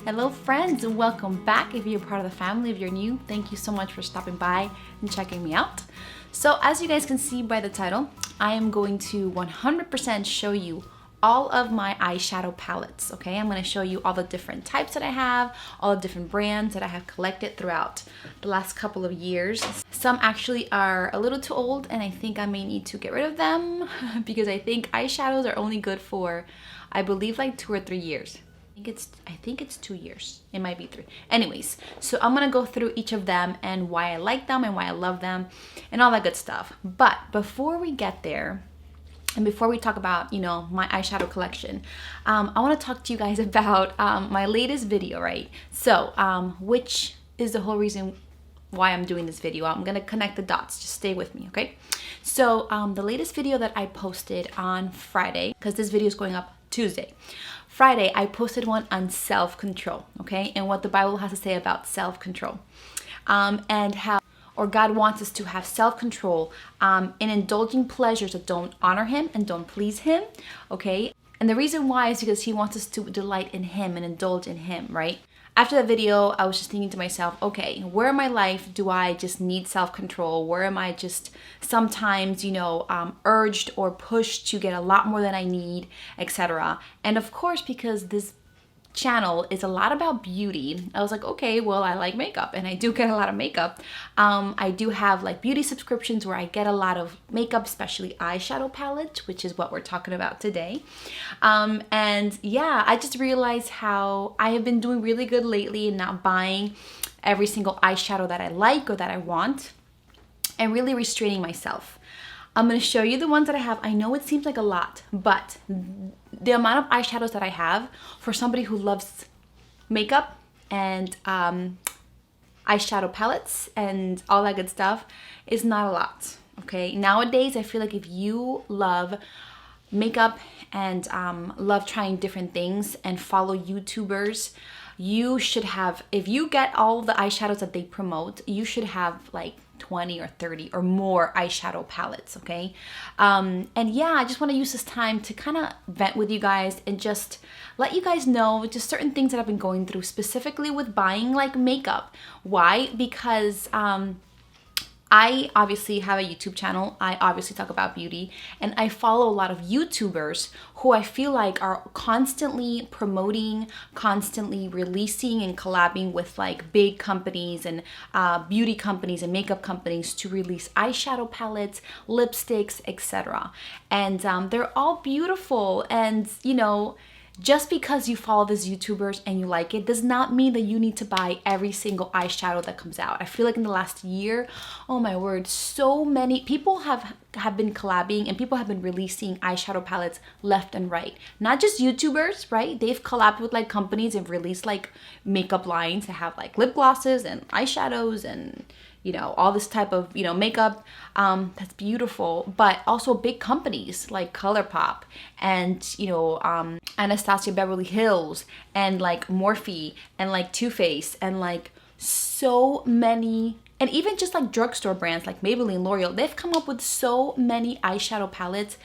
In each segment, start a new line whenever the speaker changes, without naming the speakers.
Hello friends, and welcome back. If you're part of the family, if you're new, thank you so much for stopping by and checking me out. So as you guys can see by the title, I am going to 100% show you all of my eyeshadow palettes, okay? I'm gonna show you all the different types that I have, all the different brands that I have collected throughout the last couple of years. Some actually are a little too old and I think I may need to get rid of them because I think eyeshadows are only good for, I believe, like 2 or 3 years. I think it's 2 years. It might be 3. Anyways, so I'm gonna go through each of them and why I like them and why I love them and all that good stuff. But before we get there, and before we talk about, my eyeshadow collection, I want to talk to you guys about my latest video, right? So, which is the whole reason why I'm doing this video. I'm gonna connect the dots. Just stay with me, okay? So, the latest video that I posted on Friday, because this video is going up Tuesday. Friday, I posted one on self-control, okay? And what the Bible has to say about self-control. And how God wants us to have self-control in indulging pleasures that don't honor Him and don't please Him, okay? And the reason why is because He wants us to delight in Him and indulge in Him, right? After that video, I was just thinking to myself, okay, where in my life do I just need self-control? Where am I just sometimes, urged or pushed to get a lot more than I need, etc.? And of course, because this channel is a lot about beauty, I was like, okay, well, I like makeup and I do get a lot of makeup. I do have like beauty subscriptions where I get a lot of makeup, especially eyeshadow palettes, which is what we're talking about today. And yeah, I just realized how I have been doing really good lately in not buying every single eyeshadow that I like or that I want and really restraining myself. I'm going to show you the ones that I have. I know it seems like a lot, but the amount of eyeshadows that I have for somebody who loves makeup and eyeshadow palettes and all that good stuff is not a lot, okay? Nowadays, I feel like if you love makeup and love trying different things and follow YouTubers, you should have, if you get all the eyeshadows that they promote, you should have like 20 or 30 or more eyeshadow palettes, okay? And yeah, I just want to use this time to kind of vent with you guys and just let you guys know just certain things that I've been going through, specifically with buying like makeup. Why? Because I obviously have a YouTube channel. I obviously talk about beauty and I follow a lot of YouTubers who I feel like are constantly promoting, constantly releasing and collabing with like big companies and beauty companies and makeup companies to release eyeshadow palettes, lipsticks, etc. And they're all beautiful and, just because you follow these YouTubers and you like it does not mean that you need to buy every single eyeshadow that comes out. I feel like in the last year, oh my word, so many people have been collabing and people have been releasing eyeshadow palettes left and right. Not just YouTubers, right? They've collabed with like companies and released like makeup lines that have like lip glosses and eyeshadows and all this type of, makeup that's beautiful, but also big companies like Colourpop and, Anastasia Beverly Hills and like Morphe and like Too Faced and like so many, and even just like drugstore brands like Maybelline, L'Oreal, they've come up with so many eyeshadow palettes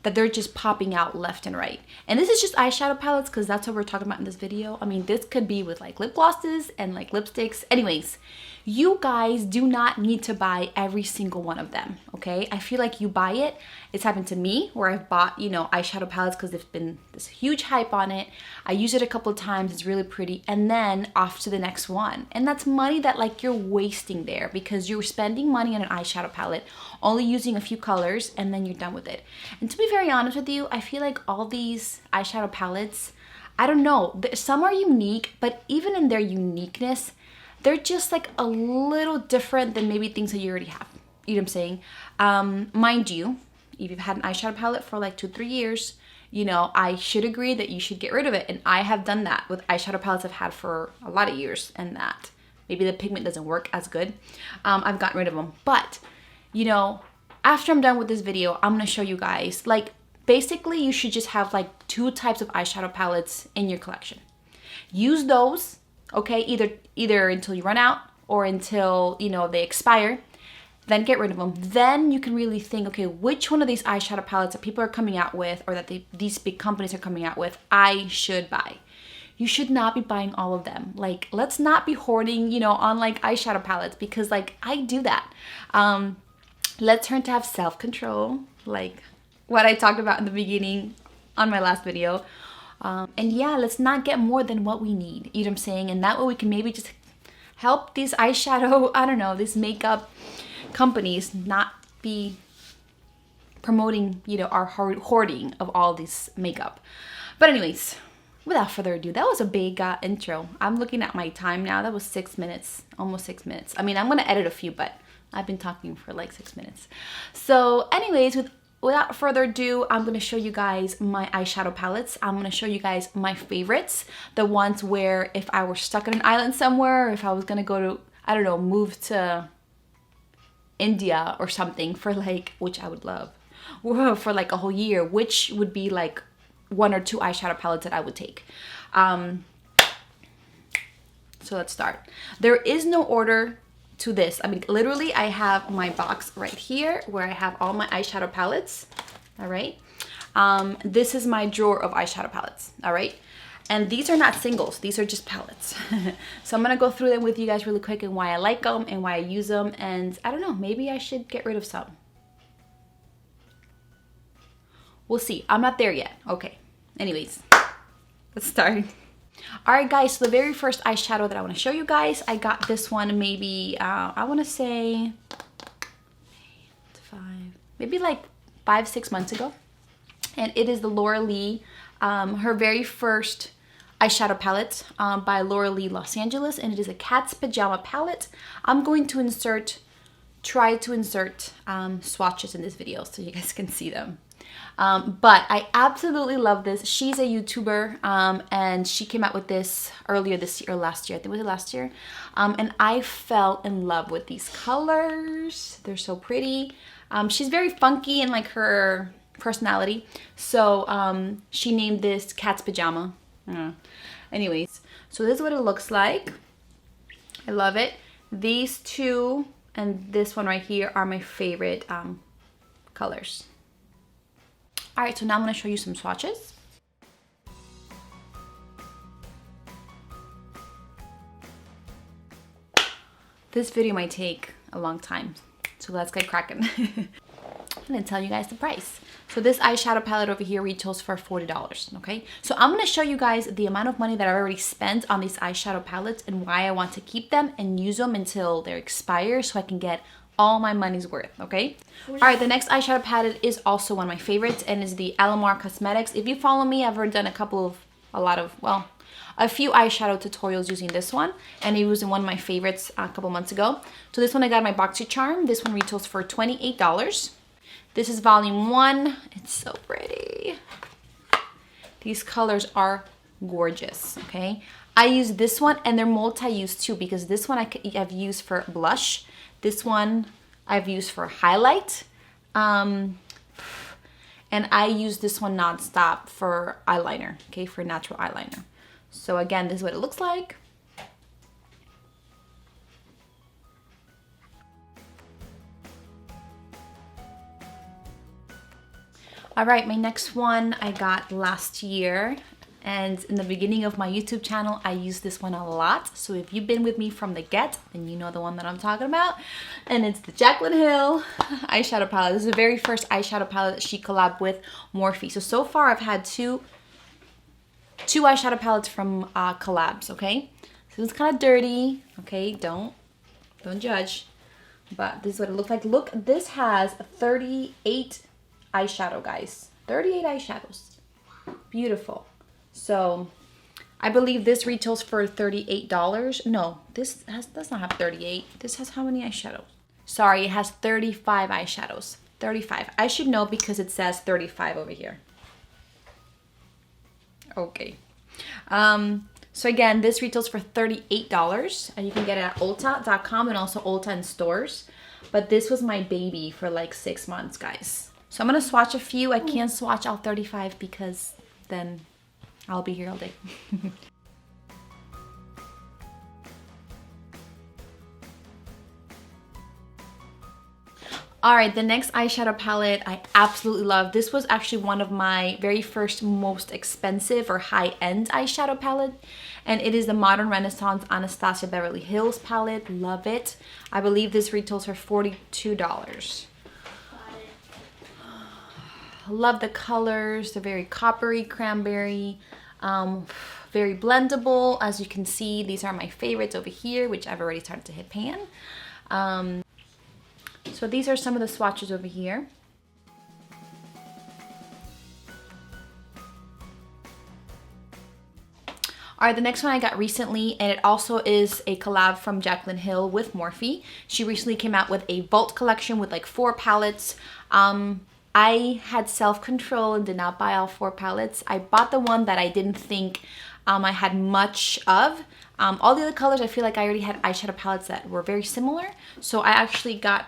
that they're just popping out left and right. And this is just eyeshadow palettes because that's what we're talking about in this video. I mean, this could be with like lip glosses and like lipsticks. Anyways, you guys do not need to buy every single one of them, okay? I feel like you buy it. It's happened to me where I've bought, eyeshadow palettes because there's been this huge hype on it. I use it a couple of times, it's really pretty, and then off to the next one. And that's money that like you're wasting there because you're spending money on an eyeshadow palette, only using a few colors, and then you're done with it. And to be very honest with you, I feel like all these eyeshadow palettes, I don't know, some are unique, but even in their uniqueness, they're just like a little different than maybe things that you already have. You know what I'm saying? Mind you, if you've had an eyeshadow palette for like 2-3 years, I should agree that you should get rid of it. And I have done that with eyeshadow palettes I've had for a lot of years and that maybe the pigment doesn't work as good. I've gotten rid of them. But, after I'm done with this video, I'm gonna show you guys, like, basically you should just have like 2 types of eyeshadow palettes in your collection. Use those, okay, either until you run out or until, they expire. Then get rid of them. Then you can really think, okay, which one of these eyeshadow palettes that people are coming out with or that these big companies are coming out with, I should buy. you should not be buying all of them. Like, let's not be hoarding, you know, on like eyeshadow palettes, because like I do that. Let's learn to have self-control, like what I talked about in the beginning on my last video. And yeah, let's not get more than what we need, you know what I'm saying? And that way we can maybe just help these eyeshadow, I don't know, these makeup companies not be promoting, you know, our hoarding of all this makeup. But anyways, without further ado, that was a big intro. I'm looking at my time now. That was 6 minutes, almost 6 minutes. I mean, I'm gonna edit a few, but I've been talking for like 6 minutes. So anyways, without further ado, I'm gonna show you guys my eyeshadow palettes. I'm gonna show you guys my favorites, the ones where if I were stuck on an island somewhere, if I was gonna go to, I don't know, move to India or something for like, which I would love, for like a whole year, which would be like 1 or 2 eyeshadow palettes that I would take. So let's start. There is no order to this. I mean, literally I have my box right here where I have all my eyeshadow palettes. All right. This is my drawer of eyeshadow palettes. All right. And these are not singles. These are just palettes. So I'm going to go through them with you guys really quick and why I like them and why I use them. And I don't know, maybe I should get rid of some. We'll see. I'm not there yet. Okay. Anyways, let's start. All right, guys. So the very first eyeshadow that I want to show you guys, I got this one maybe, I want to say maybe like 5-6 months ago. And it is the Laura Lee, her very first eyeshadow palette by Laura Lee Los Angeles. And it is a cat's pajama palette. I'm going to try to insert swatches in this video so you guys can see them. But I absolutely love this. She's a YouTuber, and she came out with this earlier this year, or last year. I think it was last year. And I fell in love with these colors. They're so pretty. She's very funky in like her personality. So she named this Cat's Pajama. Anyways, so this is what it looks like. I love it. These two and this one right here are my favorite colors. All right, so now I'm gonna show you some swatches. This video might take a long time, so let's get cracking. I'm gonna tell you guys the price. So this eyeshadow palette over here retails for $40, okay? So I'm gonna show you guys the amount of money that I've already spent on these eyeshadow palettes and why I want to keep them and use them until they expire so I can get all my money's worth, okay? All right, the next eyeshadow palette is also one of my favorites and is the Alamar Cosmetics. If you follow me, I've already done a few eyeshadow tutorials using this one, and it was in one of my favorites a couple months ago. So this one I got my BoxyCharm. This one retails for $28. This is volume 1. It's so pretty. These colors are gorgeous, okay? I use this one, and they're multi-use too, because this one I've used for blush. This one I've used for highlight. And I use this one nonstop for eyeliner, okay, for natural eyeliner. So again, this is what it looks like. All right, my next one I got last year. And in the beginning of my YouTube channel, I use this one a lot. So if you've been with me from the get, then you know the one that I'm talking about. And it's the Jaclyn Hill eyeshadow palette. This is the very first eyeshadow palette that she collabed with Morphe. So far I've had two eyeshadow palettes from collabs, okay? So it's kind of dirty, okay? Don't judge. But this is what it looks like. Look, this has 38 eyeshadow, guys. 38 eyeshadows. Beautiful. So I believe this retails for $38. No, this does not have 38. This has how many eyeshadows? Sorry, it has 35 eyeshadows. 35. I should know because it says 35 over here. Okay. So again, this retails for $38, and you can get it at Ulta.com and also Ulta in stores. But this was my baby for like 6 months, guys. So I'm gonna swatch a few. I can't swatch all 35 because then I'll be here all day. All right, the next eyeshadow palette I absolutely love. This was actually one of my very first most expensive or high-end eyeshadow palette, and it is the Modern Renaissance Anastasia Beverly Hills palette. Love it. I believe this retails for $42. Love the colors. They're very coppery, cranberry, very blendable. As you can see, these are my favorites over here, which I've already started to hit pan. So these are some of the swatches over here. All right, the next one I got recently, and it also is a collab from Jaclyn Hill with Morphe. She recently came out with a Vault collection with like 4 palettes. I had self-control and did not buy all 4 palettes. I bought the one that I didn't think I had much of. All the other colors, I feel like I already had eyeshadow palettes that were very similar. So I actually got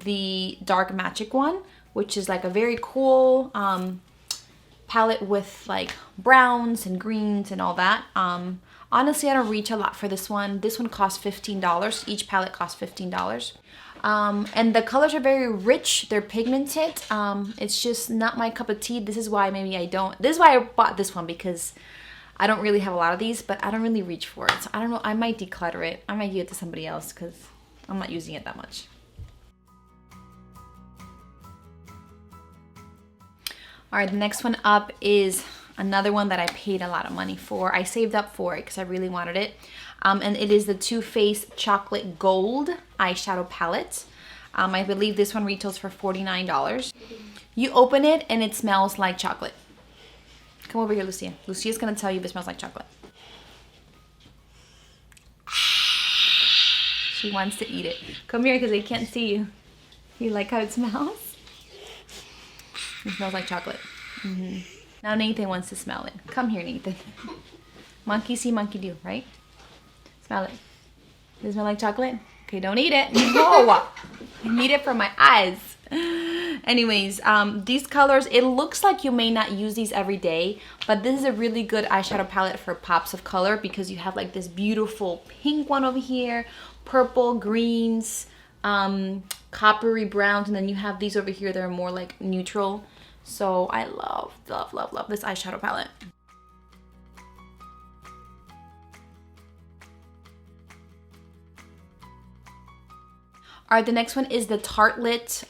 the Dark Magic one, which is like a very cool palette with like browns and greens and all that. Honestly, I don't reach a lot for this one. This one costs $15. Each palette costs $15. And the colors are very rich. They're pigmented. It's just not my cup of tea. This is why maybe I don't. This is why I bought this one, because I don't really have a lot of these, but I don't really reach for it. So I don't know. I might declutter it. I might give it to somebody else because I'm not using it that much. All right, the next one up is another one that I paid a lot of money for. I saved up for it because I really wanted it. And it is the Too Faced Chocolate Gold eyeshadow palette. I believe this one retails for $49. You open it and it smells like chocolate. Come over here, Lucia. Lucia's gonna tell you if it smells like chocolate. She wants to eat it. Come here because they can't see you. You like how it smells? It smells like chocolate. Now Nathan wants to smell it. Come here, Nathan. Monkey see, monkey do, right? Smell it. Does it smell like chocolate? Okay, don't eat it. No! I need it for my eyes. Anyways, these colors, it looks like you may not use these every day, but this is a really good eyeshadow palette for pops of color because you have like this beautiful pink one over here, purple, greens, coppery browns, and then you have these over here that are more like neutral. So I love, love, love, love this eyeshadow palette. All right, the next one is the Tarte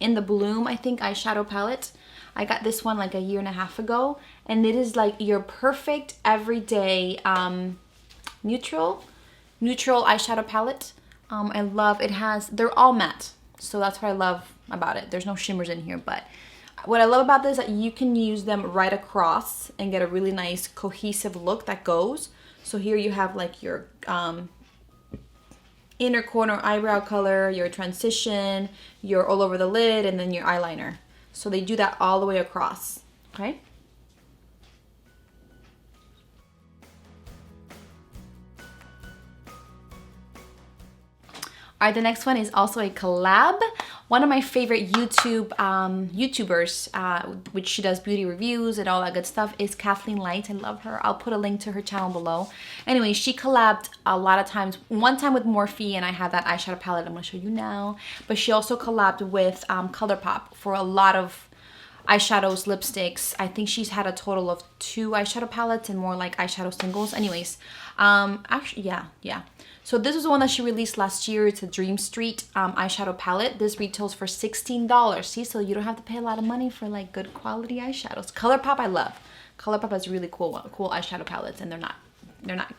in the Bloom, I think, eyeshadow palette. I got this one like a year and a half ago, and it is like your perfect everyday neutral eyeshadow palette. I love it. They're all matte, so that's what I love about it. There's no shimmers in here, but what I love about this is that you can use them right across and get a really nice cohesive look that goes. So here you have like your inner corner eyebrow color, your transition, your all over the lid, and then your eyeliner. So they do that all the way across, okay? All right, the next one is also a collab. One of my favorite YouTubers, which she does beauty reviews and all that good stuff, is Kathleen Lights. I love her. I'll put a link to her channel below. Anyway, she collabed a lot of times. One time with Morphe, and I have that eyeshadow palette I'm gonna show you now. But she also collabed with Colourpop for a lot of eyeshadows, lipsticks. I think she's had a total of 2 eyeshadow palettes and more like eyeshadow singles. Anyways, actually, yeah. So this was the one that she released last year. It's a Dream Street eyeshadow palette. This retails for $16. See, so you don't have to pay a lot of money for like good quality eyeshadows. Colourpop I love. Colourpop has really cool eyeshadow palettes, and they're not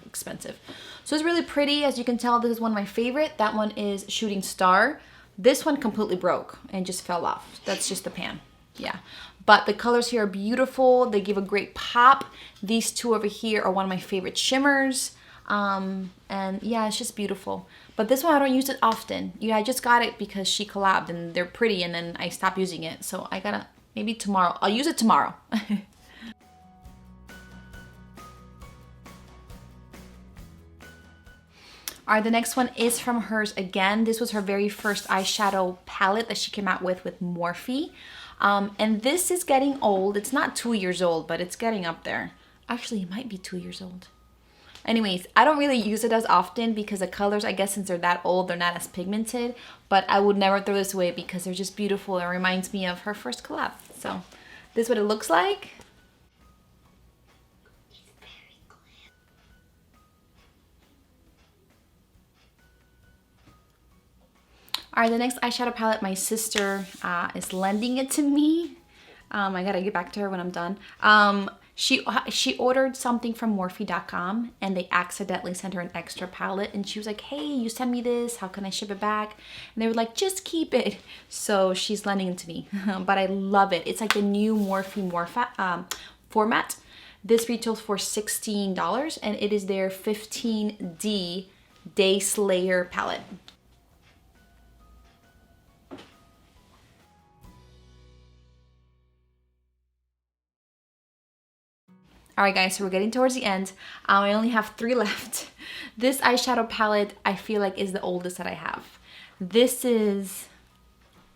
expensive. So it's really pretty. As you can tell, this is one of my favorite. That one is Shooting Star. This one completely broke and just fell off. That's just the pan. Yeah, but the colors here are beautiful. They give a great pop. These 2 over here are one of my favorite shimmers. And yeah, it's just beautiful. But this one I don't use it often. I just got it because she collabed and they're pretty, and then I stopped using it. So I gotta, maybe tomorrow. I'll use it tomorrow. All right, the next one is from hers again. This was her very first eyeshadow palette that she came out with Morphe. And this is getting old. It's not 2 years old, but it's getting up there. Actually, it might be 2 years old. Anyways, I don't really use it as often because the colors, I guess since they're that old, they're not as pigmented, but I would never throw this away because they're just beautiful. It reminds me of her first collab. So this is what it looks like. All right, the next eyeshadow palette, my sister is lending it to me. I gotta get back to her when I'm done. She ordered something from Morphe.com and they accidentally sent her an extra palette, and she was like, hey, you sent me this, how can I ship it back? And they were like, just keep it. So she's lending it to me, but I love it. It's like the new Morphe format. This retails for $16 and it is their 15D Day Slayer palette. All right, guys, so we're getting towards the end. I only have 3 left. This eyeshadow palette, I feel like, is the oldest that I have. This is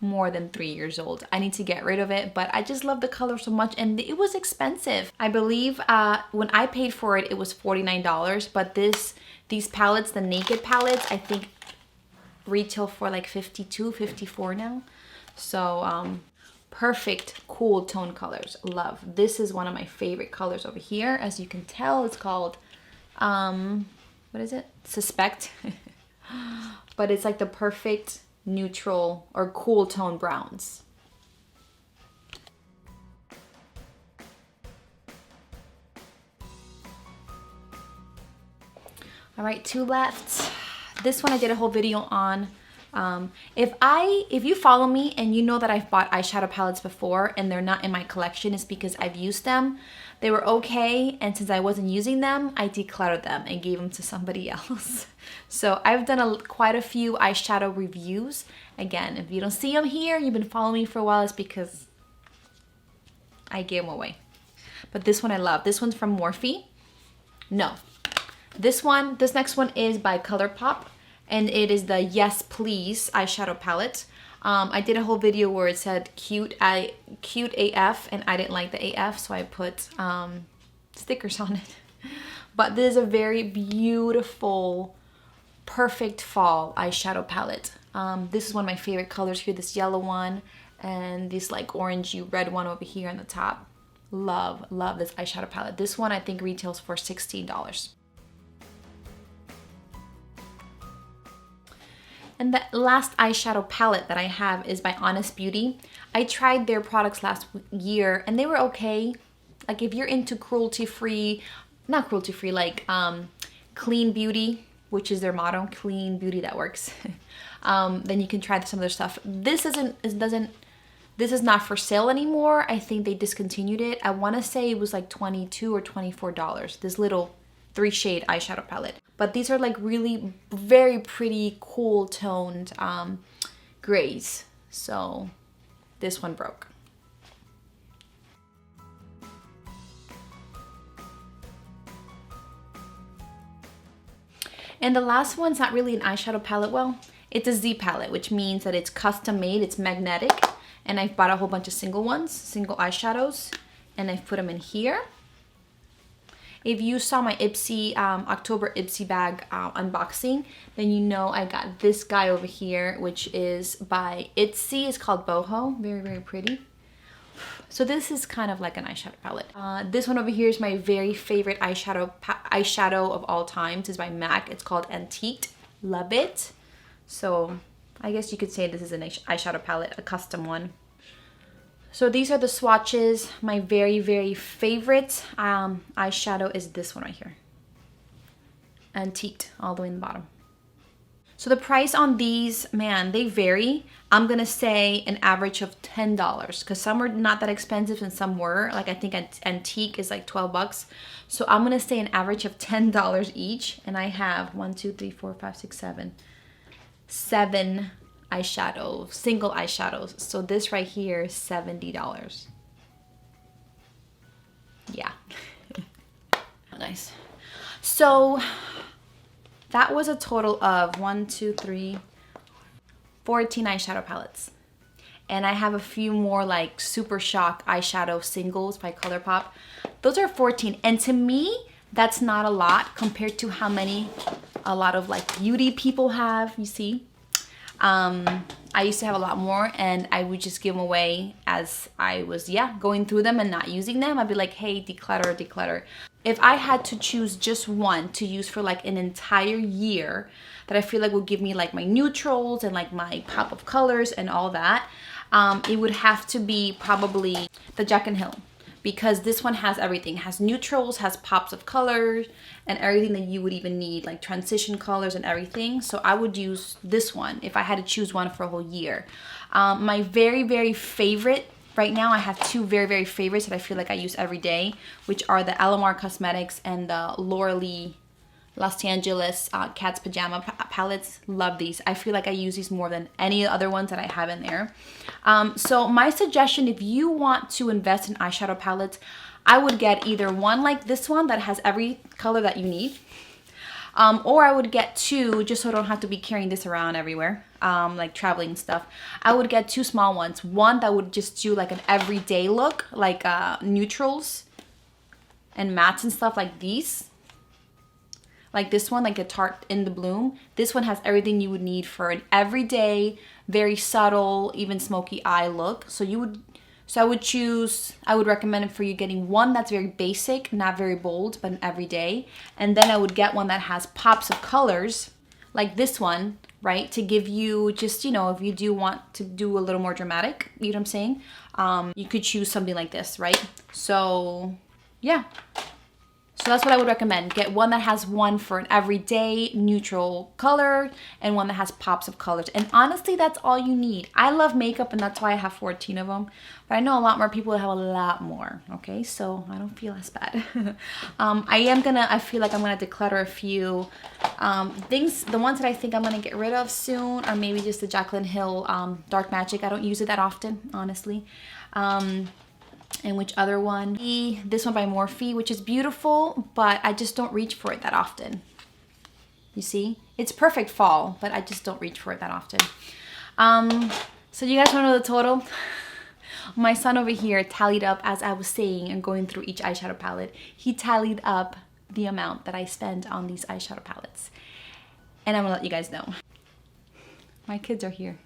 more than 3 years old. I need to get rid of it, but I just love the color so much, and it was expensive. I believe when I paid for it, it was $49, but these palettes, the Naked palettes, I think retail for like $52, $54 now. So, perfect cool tone colors. Love. This is one of my favorite colors over here. As you can tell, it's called what is it? Suspect. But it's like the perfect neutral or cool tone browns. All right, 2 left. This one I did a whole video on. If you follow me and you know that I've bought eyeshadow palettes before and they're not in my collection, it's because I've used them. They were okay, and since I wasn't using them, I decluttered them and gave them to somebody else. So I've done quite a few eyeshadow reviews. Again, if you don't see them here, you've been following me for a while, it's because I gave them away. But this one I love. This one's from Morphe. No. This next one is by Colourpop. And it is the Yes Please eyeshadow palette. I did a whole video where it said cute AF, and I didn't like the AF, so I put stickers on it. But this is a very beautiful, perfect fall eyeshadow palette. This is one of my favorite colors here, this yellow one, and this like orangey red one over here on the top. Love, love this eyeshadow palette. This one I think retails for $16. And the last eyeshadow palette that I have is by Honest Beauty. I tried their products last year and they were okay. Like if you're into cruelty-free, not cruelty-free, like clean beauty, which is their motto, clean beauty that works, then you can try some of their stuff. This is not for sale anymore. I think they discontinued it. I want to say it was like $22 or $24, this little 3-shade eyeshadow palette. But these are like really very pretty, cool toned grays. So this one broke. And the last one's not really an eyeshadow palette. Well, it's a Z palette, which means that it's custom made, it's magnetic. And I've bought a whole bunch of single eyeshadows, and I've put them in here. If you saw my Ipsy, October Ipsy bag unboxing, then you know I got this guy over here, which is by Ipsy. It's called Boho. Very, very pretty. So this is kind of like an eyeshadow palette. This one over here is my very favorite eyeshadow of all times. It's by MAC. It's called Antique. Love it. So I guess you could say this is an eyeshadow palette, a custom one. So these are the swatches. My very, very favorite eyeshadow is this one right here. Antiqued, all the way in the bottom. So the price on these, man, they vary. I'm gonna say an average of $10, because some are not that expensive and some were. Like I think Antique is like 12 bucks. So I'm gonna say an average of $10 each. And I have 1, 2, 3, 4, 5, 6, 7 eyeshadows, single eyeshadows. So this right here is $70. Yeah. Nice. So that was a total of 14 eyeshadow palettes. And I have a few more like Super Shock eyeshadow singles by Colourpop. Those are 14. And to me, That's not a lot compared to how many a lot of like beauty people have, you see. I used to have a lot more, and I would just give them away as I was, going through them and not using them. I'd be like, hey, declutter, declutter. If I had to choose just one to use for like an entire year that I feel like will give me like my neutrals and like my pop of colors and all that, it would have to be probably the Jaclyn Hill, because this one has everything. It has neutrals, has pops of colors, and everything that you would even need, like transition colors and everything. So I would use this one if I had to choose one for a whole year. My very, very favorite, right now I have two very, very favorites that I feel like I use every day, which are the Alamar Cosmetics and the Laura Lee Los Angeles Cat's Pajama palettes. Love these. I feel like I use these more than any other ones that I have in there. So my suggestion, if you want to invest in eyeshadow palettes, I would get either one like this one that has every color that you need, or I would get two, just so I don't have to be carrying this around everywhere, like traveling and stuff. I would get two small ones. One that would just do like an everyday look, like neutrals and mattes and stuff like these. Like this one, like the Tarte in the Bloom. This one has everything you would need for an everyday, very subtle, even smoky eye look. So I would recommend it for you getting one that's very basic, not very bold, but an everyday. And then I would get one that has pops of colors, like this one, right? To give you just, if you do want to do a little more dramatic, you know what I'm saying? You could choose something like this, right? So, yeah. So that's what I would recommend. Get one that has one for an everyday neutral color and one that has pops of colors. And honestly, that's all you need. I love makeup, and that's why I have 14 of them. But I know a lot more people that have a lot more, okay? So I don't feel as bad. I feel like I'm gonna declutter a few things. The ones that I think I'm gonna get rid of soon are maybe just the Jaclyn Hill Dark Magic. I don't use it that often, honestly. And which other one? This one by Morphe, which is beautiful, but I just don't reach for it that often. You see? It's perfect fall, but I just don't reach for it that often. So you guys want to know the total? My son over here tallied up, as I was saying and going through each eyeshadow palette, he tallied up the amount that I spent on these eyeshadow palettes. And I'm gonna let you guys know. My kids are here.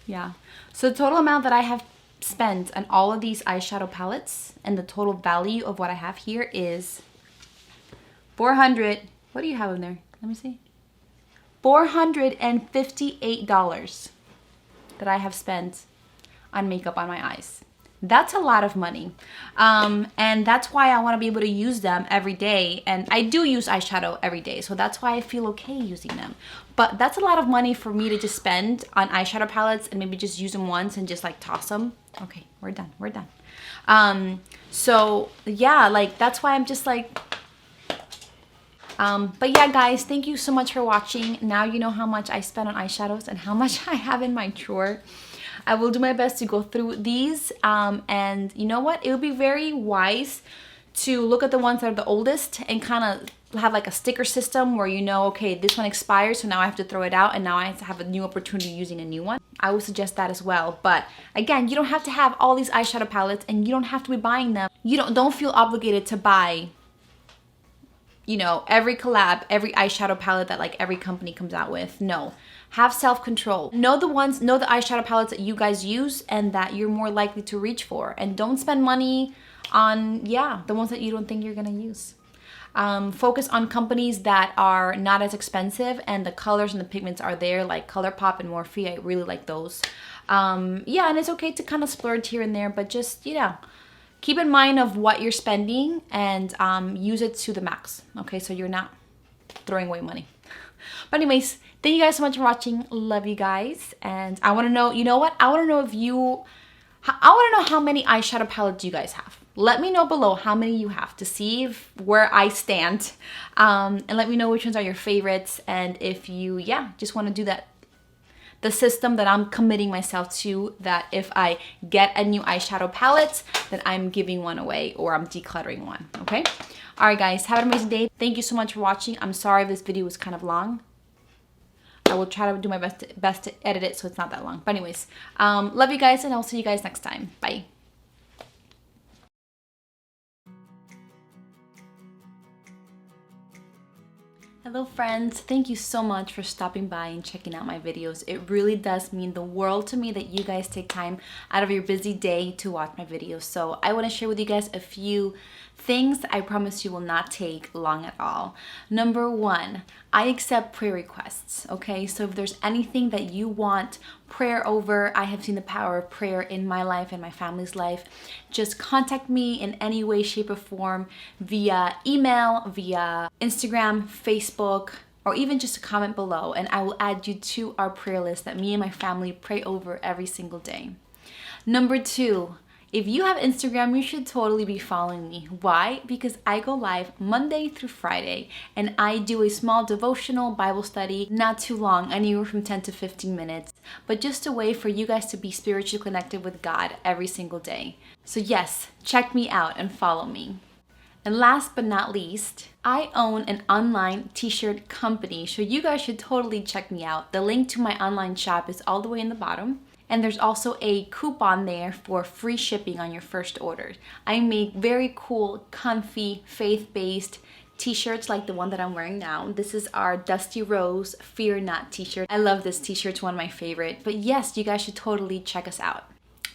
Yeah. So the total amount that I have spent on all of these eyeshadow palettes and the total value of what I have here is what do you have in there? Let me see. $458 that I have spent on makeup on my eyes. That's a lot of money. And that's why I want to be able to use them every day. And I do use eyeshadow every day, so that's why I feel okay using them. But that's a lot of money for me to just spend on eyeshadow palettes and maybe just use them once and just like toss them. Okay, we're done. So yeah, like that's why I'm just like, but yeah, guys, thank you so much for watching. Now you know how much I spend on eyeshadows and how much I have in my drawer. I will do my best to go through these, and you know what? It would be very wise to look at the ones that are the oldest and kind of have like a sticker system where okay, this one expires, so now I have to throw it out, and now I have a new opportunity using a new one. I would suggest that as well. But again, you don't have to have all these eyeshadow palettes, and you don't have to be buying them. You don't feel obligated to buy, every collab, every eyeshadow palette that like every company comes out with. No. Have self-control. Know the eyeshadow palettes that you guys use and that you're more likely to reach for. And don't spend money on, the ones that you don't think you're gonna use. Focus on companies that are not as expensive and the colors and the pigments are there, like Colourpop and Morphe. I really like those. And it's okay to kind of splurge here and there, but just, keep in mind of what you're spending and use it to the max. Okay, so you're not throwing away money. But anyways, thank you guys so much for watching. Love you guys. And I want to know, I want to know how many eyeshadow palettes you guys have. Let me know below how many you have to see where I stand. And let me know which ones are your favorites. And if you, just want to do that, the system that I'm committing myself to, that if I get a new eyeshadow palette, then I'm giving one away or I'm decluttering one, okay? All right, guys, have an amazing day. Thank you so much for watching. I'm sorry if this video was kind of long. I will try to do my best to edit it so it's not that long. But anyways, love you guys, and I'll see you guys next time. Bye. Hello friends, thank you so much for stopping by and checking out my videos. It really does mean the world to me that you guys take time out of your busy day to watch my videos. So I want to share with you guys a few things I promise you will not take long at all. Number one, I accept prayer requests, okay? So if there's anything that you want prayer over, I have seen the power of prayer in my life and my family's life. Just contact me in any way, shape, or form via email, via Instagram, Facebook, or even just a comment below, and I will add you to our prayer list that me and my family pray over every single day. Number two, if you have Instagram, you should totally be following me. Why? Because I go live Monday through Friday and I do a small devotional Bible study, not too long, anywhere from 10 to 15 minutes, but just a way for you guys to be spiritually connected with God every single day. So yes, check me out and follow me. And last but not least, I own an online t-shirt company, so you guys should totally check me out. The link to my online shop is all the way in the bottom. And there's also a coupon there for free shipping on your first order. I make very cool, comfy, faith-based t-shirts like the one that I'm wearing now. This is our Dusty Rose Fear Not t-shirt. I love this t-shirt, it's one of my favorite. But yes, you guys should totally check us out.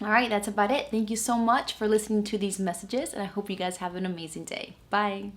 All right, that's about it. Thank you so much for listening to these messages, and I hope you guys have an amazing day. Bye.